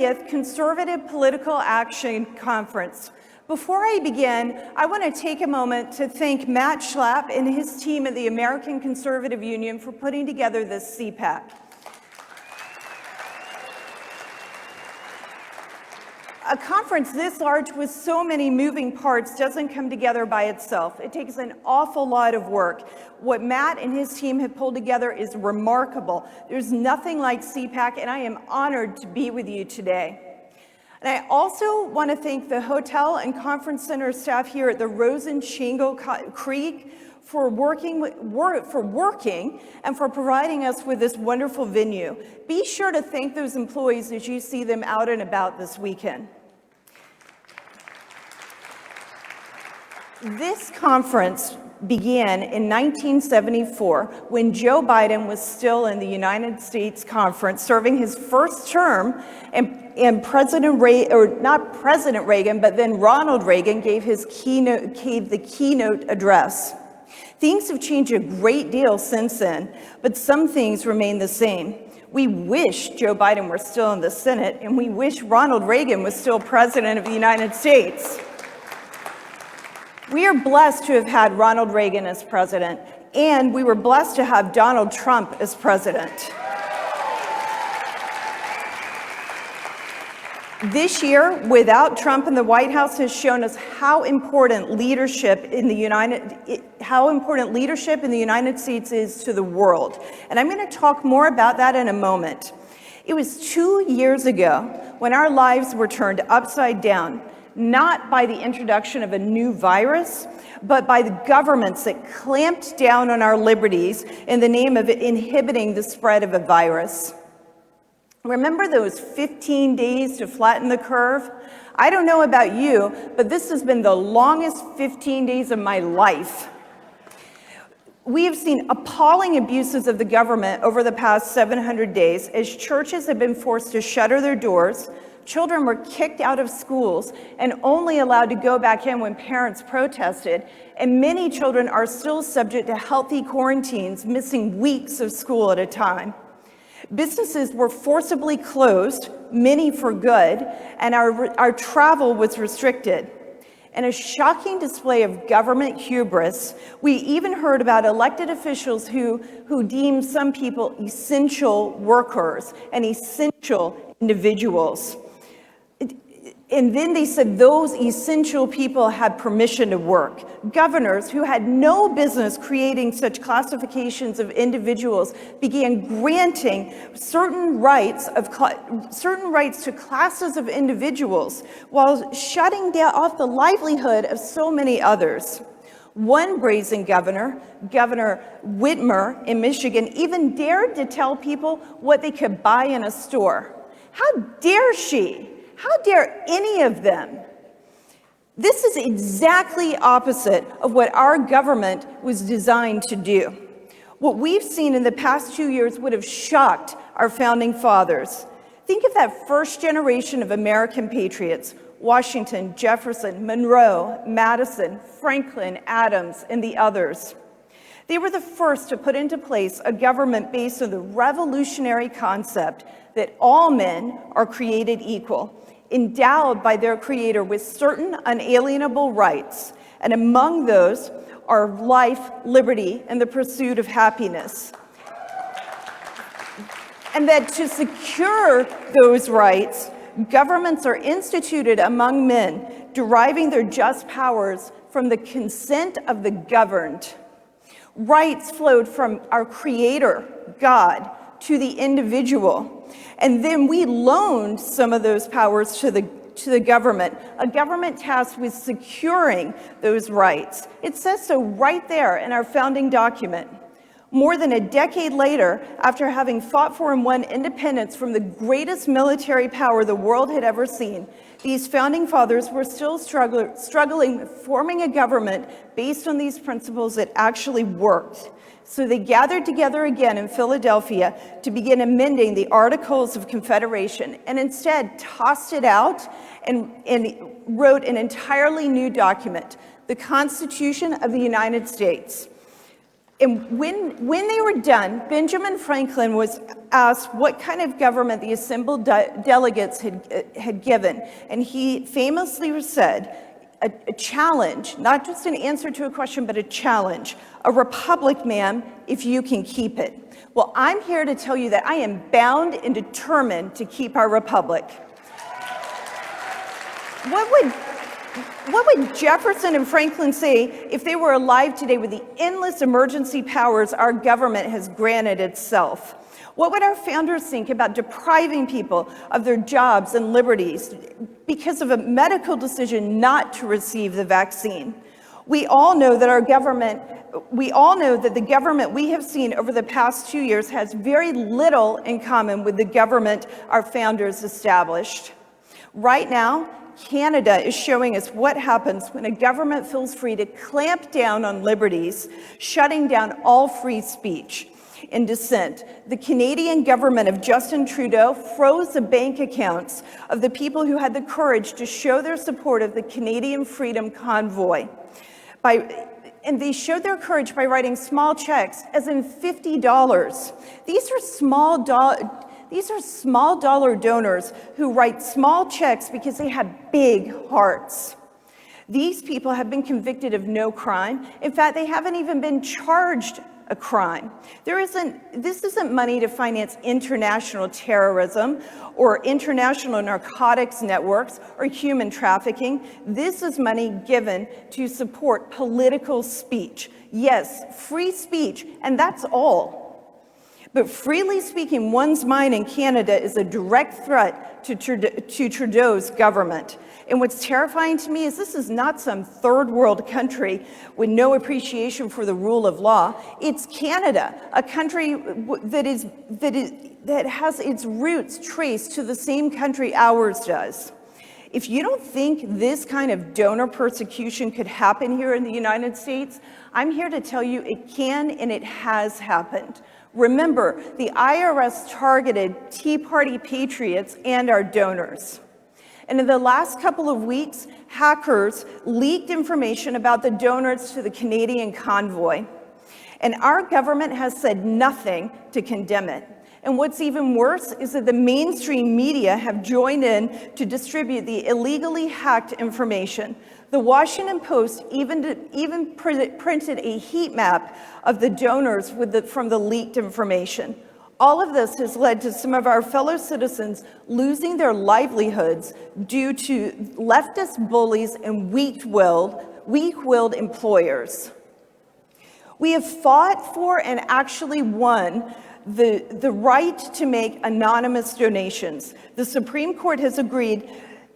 30th Conservative Political Action Conference. Before I begin, I want to take a moment to thank Matt Schlapp and his team at the American Conservative Union for putting together this CPAC. A conference this large with so many moving parts doesn't come together by itself. It takes an awful lot of work. What Matt and his team have pulled together is remarkable. There's nothing like CPAC, and I am honored to be with you today. And I also want to thank the hotel and conference center staff here at the Rosen Shingle Creek for working and for providing us with this wonderful venue. Be sure to thank those employees as you see them out and about this weekend. This conference began in 1974 when Joe Biden was still in the United States conference serving his first term, and President Reagan, or not President Reagan, but then Ronald Reagan gave the keynote address. Things have changed a great deal since then, but some things remain the same. We wish Joe Biden were still in the Senate, and we wish Ronald Reagan was still President of the United States. We are blessed to have had Ronald Reagan as president, and we were blessed to have Donald Trump as president. This year, without Trump in the White House, has shown us how important leadership in the United States is to the world. And I'm going to talk more about that in a moment. It was 2 years ago when our lives were turned upside down, not by the introduction of a new virus, but by the governments that clamped down on our liberties in the name of inhibiting the spread of a virus. Remember those 15 days to flatten the curve? I don't know about you, but this has been the longest 15 days of my life. We have seen appalling abuses of the government over the past 700 days as churches have been forced to shutter their doors. Children were kicked out of schools and only allowed to go back in when parents protested, and many children are still subject to healthy quarantines, missing weeks of school at a time. Businesses were forcibly closed, many for good, and our travel was restricted. In a shocking display of government hubris, we even heard about elected officials who deemed some people essential workers and essential individuals. And then they said those essential people had permission to work. Governors who had no business creating such classifications of individuals began granting certain rights to classes of individuals while shutting off the livelihood of so many others. One brazen governor, Governor Whitmer in Michigan, even dared to tell people what they could buy in a store. How dare she? How dare any of them? This is exactly opposite of what our government was designed to do. What we've seen in the past 2 years would have shocked our founding fathers. Think of that first generation of American patriots: Washington, Jefferson, Monroe, Madison, Franklin, Adams, and the others. They were the first to put into place a government based on the revolutionary concept that all men are created equal, endowed by their Creator with certain unalienable rights, and among those are life, liberty, and the pursuit of happiness. And that to secure those rights, governments are instituted among men, deriving their just powers from the consent of the governed. Rights flowed from our Creator, God, to the individual. And then we loaned some of those powers to the government, a government tasked with securing those rights. It says so right there in our founding document. More than a decade later, after having fought for and won independence from the greatest military power the world had ever seen, these founding fathers were still struggling with forming a government based on these principles that actually worked. So they gathered together again in Philadelphia to begin amending the Articles of Confederation, and instead tossed it out and wrote an entirely new document, the Constitution of the United States. And when they were done, Benjamin Franklin was asked what kind of government the assembled delegates had given. And he famously said, a challenge, not just an answer to a question, but a challenge. A republic, ma'am, if you can keep it. Well, I'm here to tell you that I am bound and determined to keep our republic. What would Jefferson and Franklin say if they were alive today with the endless emergency powers our government has granted itself? What would our founders think about depriving people of their jobs and liberties because of a medical decision not to receive the vaccine? We all know that the government we have seen over the past 2 years has very little in common with the government our founders established. Right now, Canada is showing us what happens when a government feels free to clamp down on liberties, shutting down all free speech and dissent. The Canadian government of Justin Trudeau froze the bank accounts of the people who had the courage to show their support of the Canadian Freedom Convoy. And they showed their courage by writing small checks, as in $50. These are small dollar donors who write small checks because they have big hearts. These people have been convicted of no crime. In fact, they haven't even been charged a crime. This isn't money to finance international terrorism or international narcotics networks or human trafficking. This is money given to support political speech. Yes, free speech, and that's all. But freely speaking one's mind in Canada is a direct threat to Trudeau's government. And what's terrifying to me is this is not some third world country with no appreciation for the rule of law. It's Canada, a country that has its roots traced to the same country ours does. If you don't think this kind of donor persecution could happen here in the United States, I'm here to tell you it can and it has happened. Remember, the IRS targeted Tea Party patriots and our donors. And in the last couple of weeks, hackers leaked information about the donors to the Canadian convoy. And our government has said nothing to condemn it. And what's even worse is that the mainstream media have joined in to distribute the illegally hacked information. The Washington Post even printed a heat map of the donors from the leaked information. All of this has led to some of our fellow citizens losing their livelihoods due to leftist bullies and weak-willed employers. We have fought for and actually won the right to make anonymous donations. The Supreme Court has agreed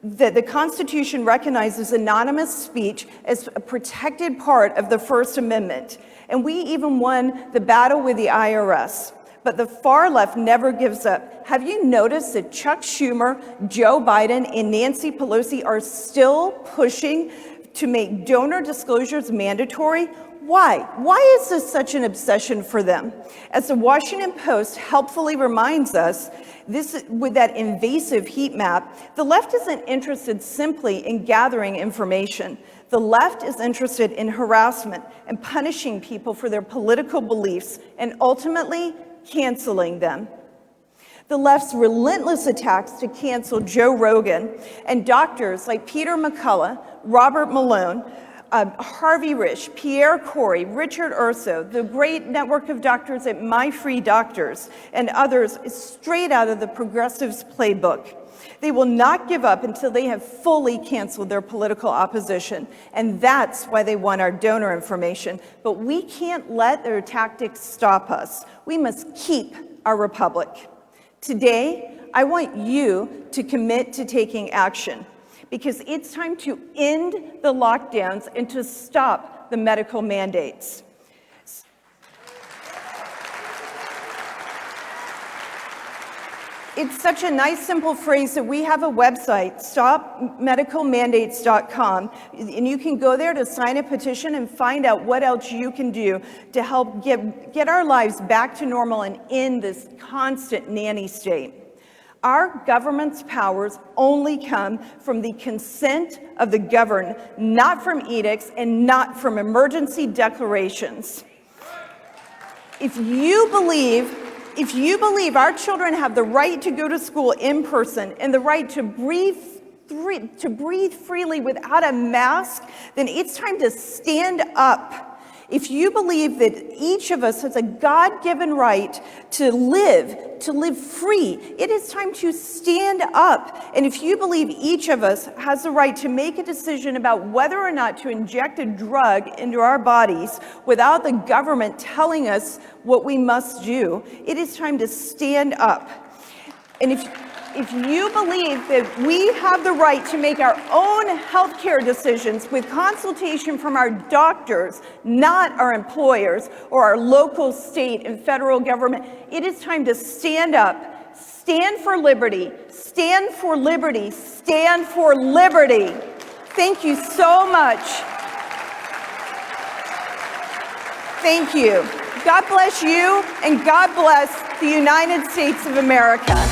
that the Constitution recognizes anonymous speech as a protected part of the First Amendment. And we even won the battle with the IRS. But the far left never gives up. Have you noticed that Chuck Schumer, Joe Biden, and Nancy Pelosi are still pushing to make donor disclosures mandatory? Why? Why is this such an obsession for them? As the Washington Post helpfully reminds us, with that invasive heat map, the left isn't interested simply in gathering information. The left is interested in harassment and punishing people for their political beliefs and ultimately canceling them. The left's relentless attacks to cancel Joe Rogan and doctors like Peter McCullough, Robert Malone, Harvey Risch, Pierre Corey, Richard Urso, the great network of doctors at My Free Doctors, and others is straight out of the progressives' playbook. They will not give up until they have fully canceled their political opposition, and that's why they want our donor information. But we can't let their tactics stop us. We must keep our republic. Today, I want you to commit to taking action, because it's time to end the lockdowns and to stop the medical mandates. It's such a nice, simple phrase that we have a website, stopmedicalmandates.com, and you can go there to sign a petition and find out what else you can do to help get our lives back to normal and end this constant nanny state. Our government's powers only come from the consent of the governed, not from edicts and not from emergency declarations. If you believe our children have the right to go to school in person and the right to breathe freely without a mask, then it's time to stand up. If you believe that each of us has a God-given right to live free, it is time to stand up. And if you believe each of us has the right to make a decision about whether or not to inject a drug into our bodies without the government telling us what we must do, it is time to stand up. And if you believe that we have the right to make our own healthcare decisions with consultation from our doctors, not our employers or our local, state, and federal government, it is time to stand up. Stand for liberty. Stand for liberty. Stand for liberty. Thank you so much. Thank you. God bless you, and God bless the United States of America.